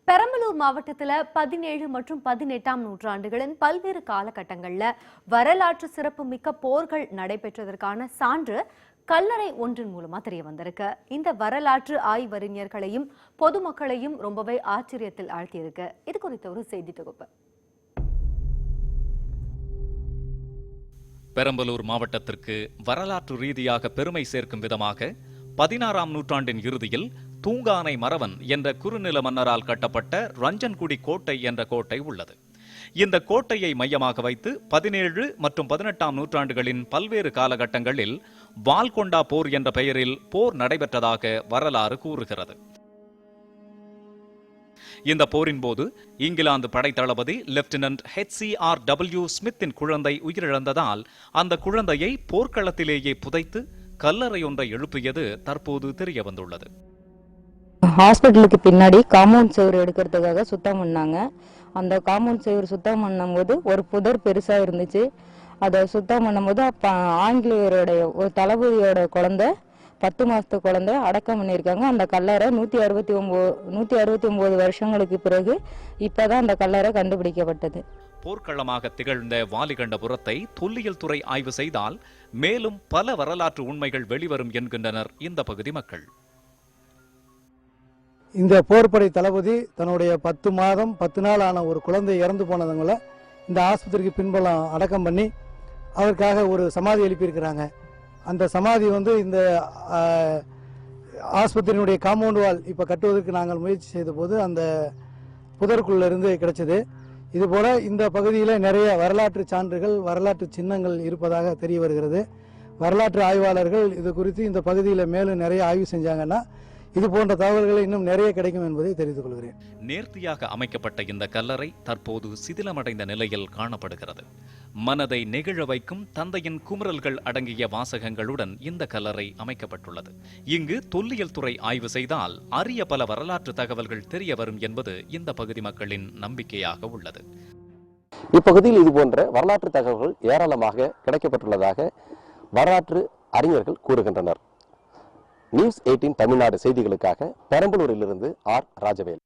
பெரம்பலூர் மாவட்டத்தில் 17 மற்றும் 18ஆம் நூற்றாண்டுகளின் பல்வேறு காலகட்டங்களில் வரலாற்று சிறப்புமிக்க போர்கள் நடைபெற்றதற்கான சான்று கல்லறை ஒன்றின் மூலமா தெரிய வந்திருக்கு. இந்த வரலாற்று ஆய்வறிஞர்களையும் பொதுமக்களையும் ரொம்பவே ஆச்சரியத்தில் ஆழ்த்தியிருக்கு. இது குறித்த ஒரு செய்தி தொகுப்பு. பெரம்பலூர் மாவட்டத்திற்கு வரலாற்று ரீதியாக பெருமை சேர்க்கும் விதமாக 16ஆம் நூற்றாண்டின் இறுதியில் தூங்கானை மறவன் என்ற குறுநில மன்னரால் கட்டப்பட்ட ரஞ்சன்குடி கோட்டை என்ற கோட்டை உள்ளது. இந்த கோட்டையை மையமாக வைத்து 17 மற்றும் 18ஆம் நூற்றாண்டுகளின் பல்வேறு காலகட்டங்களில் வால்கொண்டா போர் என்ற பெயரில் போர் நடைபெற்றதாக வரலாறு கூறுகிறது. இந்த போரின் போது இங்கிலாந்து படைத்தளபதி லெப்டினன்ட் HCRW ஸ்மித்தின் குழந்தை உயிரிழந்ததால் அந்த குழந்தையை போர்க்களத்திலேயே புதைத்து கல்லறை ஒன்றை எழுப்பியது தற்போது தெரிய வந்துள்ளது. ஹாஸ்பிட்டலுக்கு பின்னாடி காம்பவுண்ட் சுவர் எடுக்கிறதுக்காக சுத்தம் பண்ணாங்க. அந்த காம்பவுண்ட் சுவர் சுத்தம் பண்ணும்போது ஒரு புதர் பெருசா இருந்துச்சு. அதை சுத்தம் பண்ணும்போது அப்ப ஆங்கிலேயருடைய ஒரு தளபதியோட குழந்தை 10 மாசத்து குழந்தை அடக்கம் பண்ணியிருக்காங்க. அந்த கல்லறை 169 வருஷங்களுக்கு பிறகு இப்பதான் அந்த கல்லறை கண்டுபிடிக்கப்பட்டது. போர்க்களமாக திகழ்ந்த வாலிகண்டபுரத்தை தொல்லியல் துறை ஆய்வு செய்தால் மேலும் பல வரலாற்று உண்மைகள் வெளிவரும் என்கின்றனர் இந்த பகுதி மக்கள். இந்த போர்படை தளபதி தன்னுடைய 10 மாதம் 10 நாள் ஆன ஒரு குழந்தை இறந்து போனதுங்களை இந்த ஆஸ்பத்திரிக்கு பின்புலம் அடக்கம் பண்ணி அதற்காக ஒரு சமாதி எழுப்பியிருக்கிறாங்க. அந்த சமாதி இந்த ஆஸ்பத்திரியினுடைய காம்பவுண்ட் வால் இப்போ கட்டுவதற்கு நாங்கள் முயற்சி செய்த போது அந்த புதருக்குள்ள இருந்து கிடைச்சது. இதுபோல இந்த பகுதியில் நிறைய வரலாற்று சான்றுகள் வரலாற்று சின்னங்கள் இருப்பதாக தெரிய வருகிறது. வரலாற்று ஆய்வாளர்கள் இது குறித்து இந்த பகுதியில் மேலும் நிறைய ஆய்வு செஞ்சாங்கன்னா இது போன்ற தகவல்கள் இன்னும் நிறைய கிடைக்கும் என்பதை தெரிந்து கொள்கிறேன். நேர்த்தியாக அமைக்கப்பட்ட இந்த கல்லறை தற்போது சிதிலமடைந்த நிலையில் காணப்படுகிறது. மனதை நெகிழ வைக்கும் தந்தையின் குமுறல்கள் அடங்கிய வாசகங்களுடன் இந்த கல்லறை அமைக்கப்பட்டுள்ளது. இங்கு தொல்லியல் துறை ஆய்வு செய்தால் அரிய பல வரலாற்று தகவல்கள் தெரிய வரும் என்பது இந்த பகுதி மக்களின் நம்பிக்கையாக உள்ளது. இப்பகுதியில் இதுபோன்ற வரலாற்று தகவல்கள் ஏராளமாக கிடைக்கப்பட்டுள்ளதாக வரலாற்று அறிஞர்கள் கூறுகின்றனர். நியூஸ் 18 தமிழ்நாடு செய்திகளுக்காக பெரம்பலூரிலிருந்து ஆர் ராஜவேல்.